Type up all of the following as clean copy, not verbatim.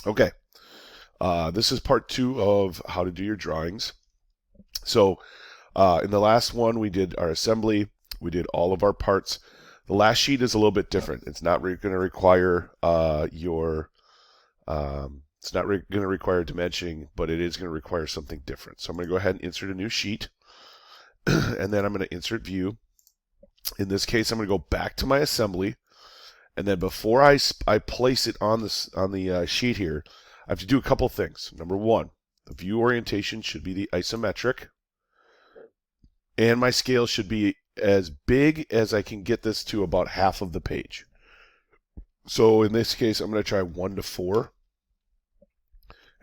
Okay, this is part 2 of how to do your drawings. So in the last one, we did our assembly. We did all of our parts. The last sheet is a little bit different. It's not going to require it's not going to require dimensioning, but it is going to require something different. So I'm going to go ahead and insert a new sheet, and then I'm going to insert view. In this case, I'm going to go back to my assembly, and then before I place it on the sheet here, I have to do a couple things. Number one, the view orientation should be the isometric, and my scale should be as big as I can get this to about half of the page. So in this case, I'm going to try 1:4.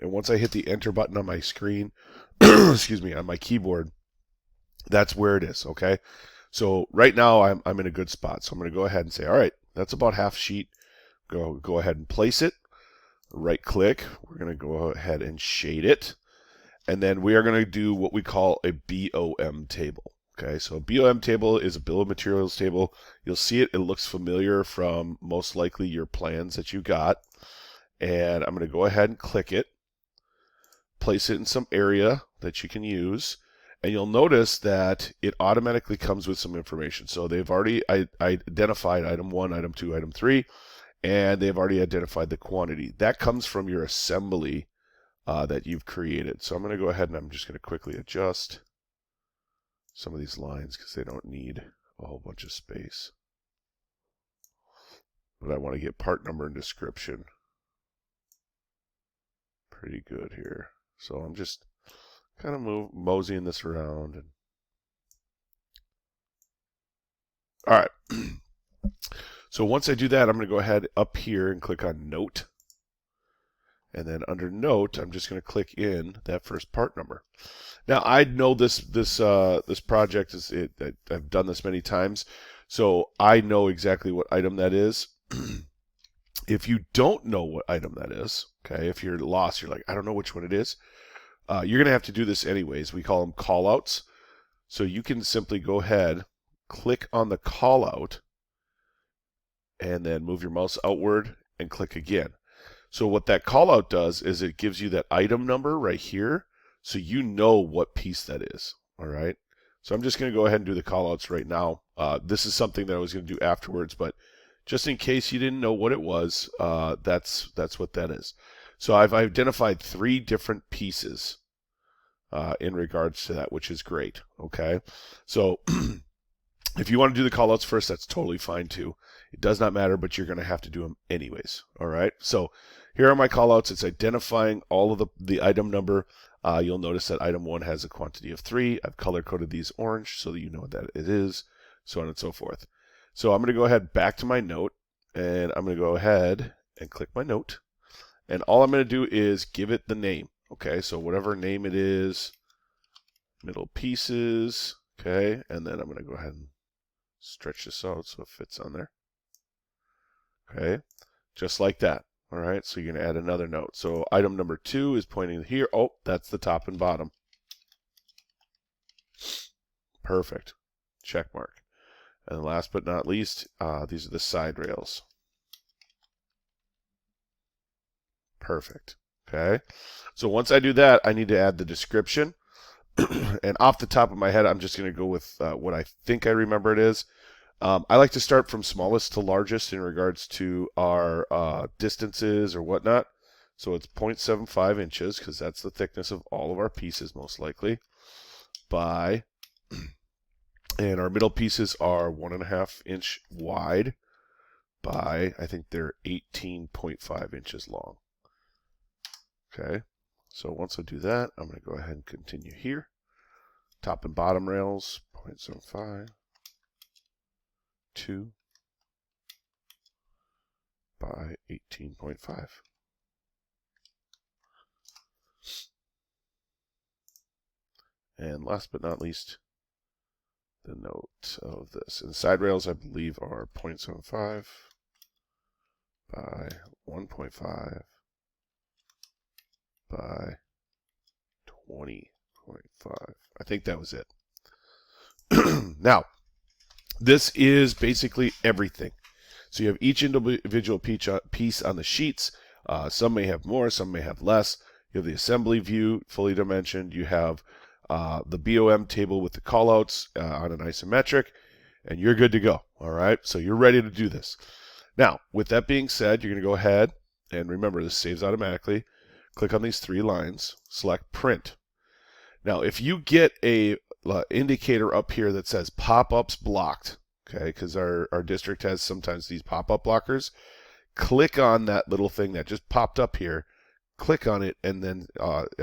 And once I hit the enter button on my screen, excuse me, on my keyboard, that's where it is, okay? So right now I'm in a good spot. So I'm going to go ahead and say, all right, that's about half sheet. Go ahead and place it. Right click. We're going to go ahead and shade it. And then we are going to do what we call a BOM table. Okay, so a BOM table is a bill of materials table. You'll see it. It looks familiar from most likely your plans that you got. And I'm going to go ahead and click it. Place it in some area that you can use, and you'll notice that it automatically comes with some information. So they've already identified item 1, item 2, item 3, and they've already identified the quantity. That comes from your assembly that you've created. So I'm going to go ahead and I'm just going to quickly adjust some of these lines because they don't need a whole bunch of space. But I want to get part number and description pretty good here. So I'm just kind of moseying this around. All right. So once I do that, I'm going to go ahead up here and click on Note. And then under Note, I'm just going to click in that first part number. Now I know this project is I've done this many times, so I know exactly what item that is. If you don't know what item that is, okay, if you're lost, you're like, I don't know which one it is, you're going to have to do this anyways. We call them callouts. So you can simply go ahead, click on the callout, and then move your mouse outward and click again. So what that callout does is it gives you that item number right here, so you know what piece that is. All right. So I'm just going to go ahead and do the callouts right now. This is something that I was going to do afterwards, but just in case you didn't know what it was, that's what that is. So I've identified 3 different pieces in regards to that, which is great. Okay, so if you want to do the callouts first, that's totally fine too. It does not matter, but you're going to have to do them anyways. All right, so here are my callouts. It's identifying all of the item number. You'll notice that item 1 has a quantity of 3. I've color coded these orange so that you know what that it is, so on and so forth. So I'm going to go ahead back to my note, and I'm going to go ahead and click my note. And all I'm going to do is give it the name. Okay, so whatever name it is, middle pieces, okay, and then I'm going to go ahead and stretch this out so it fits on there. Okay, just like that. All right, so you're going to add another note. So item number 2 is pointing here. Oh, that's the top and bottom. Perfect. Check mark. And last but not least, these are the side rails. Perfect. Okay. So once I do that, I need to add the description. And off the top of my head, I'm just going to go with what I think I remember it is. I like to start from smallest to largest in regards to our distances or whatnot. So it's 0.75 inches because that's the thickness of all of our pieces most likely. By, and our middle pieces are 1.5 inch wide by, I think they're 18.5 inches long. Okay, so once I do that, I'm going to go ahead and continue here. Top and bottom rails, 0.75, 2 by 18.5. And last but not least, the note of this. And side rails, I believe, are 0.75 by 1.5 by 20.5. I think that was it. Now, this is basically everything. So you have each individual piece on the sheets. Some may have more, some may have less. You have the assembly view fully dimensioned. You have the BOM table with the callouts on an isometric, and you're good to go. All right, so you're ready to do this. Now, with that being said, you're going to go ahead and remember this saves automatically. Click on these 3 lines, select print. Now, if you get a indicator up here that says pop-ups blocked, okay, because our district has sometimes these pop-up blockers, click on that little thing that just popped up here, click on it, and then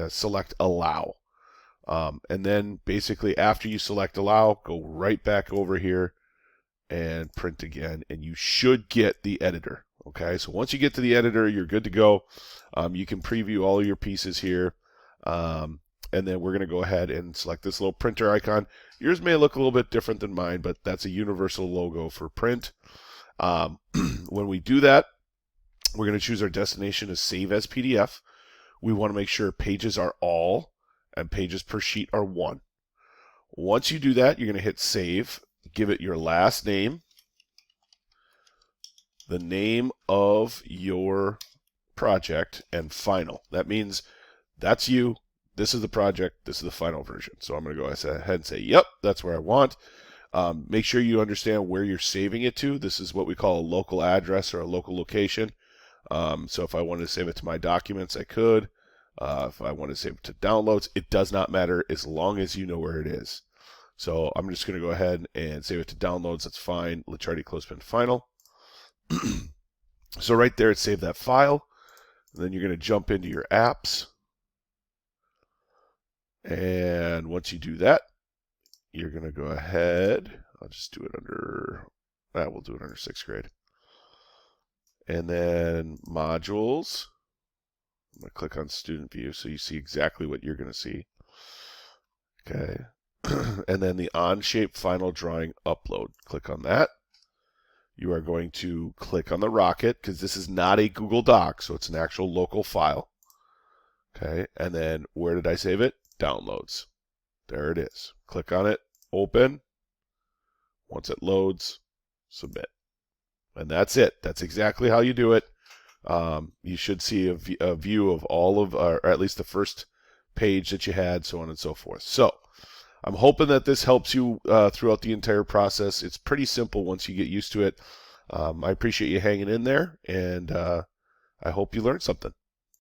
select allow. And then basically after you select allow, go right back over here and print again, and you should get the editor. Okay, so once you get to the editor, you're good to go. You can preview all of your pieces here. And then we're going to go ahead and select this little printer icon. Yours may look a little bit different than mine, but that's a universal logo for print. When we do that, we're going to choose our destination as save as PDF. We want to make sure pages are all and pages per sheet are 1. Once you do that, you're going to hit save. Give it your last name, the name of your project, and final. That means that's you. This is the project. This is the final version. So I'm going to go ahead and say, yep, that's where I want. Make sure you understand where you're saving it to. This is what we call a local address or a local location. So if I wanted to save it to my documents, I could. If I want to save it to downloads, it does not matter as long as you know where it is. So I'm just going to go ahead and save it to downloads. That's fine. Licciardi Clothespin final. So right there, it saved that file. And then you're going to jump into your apps. And once you do that, you're going to go ahead. I'll just do it under, we'll do it under 6th grade. And then modules. I'm going to click on student view so you see exactly what you're going to see. Okay. And then the Onshape final drawing upload. Click on that. You are going to click on the rocket because this is not a Google Doc, so it's an actual local file. Okay. And then where did I save it? Downloads. There it is. Click on it. Open. Once it loads, submit. And that's it. That's exactly how you do it. You should see a view of all of, or at least the first page that you had, so on and so forth. So I'm hoping that this helps you throughout the entire process. It's pretty simple once you get used to it. I appreciate you hanging in there, and I hope you learned something.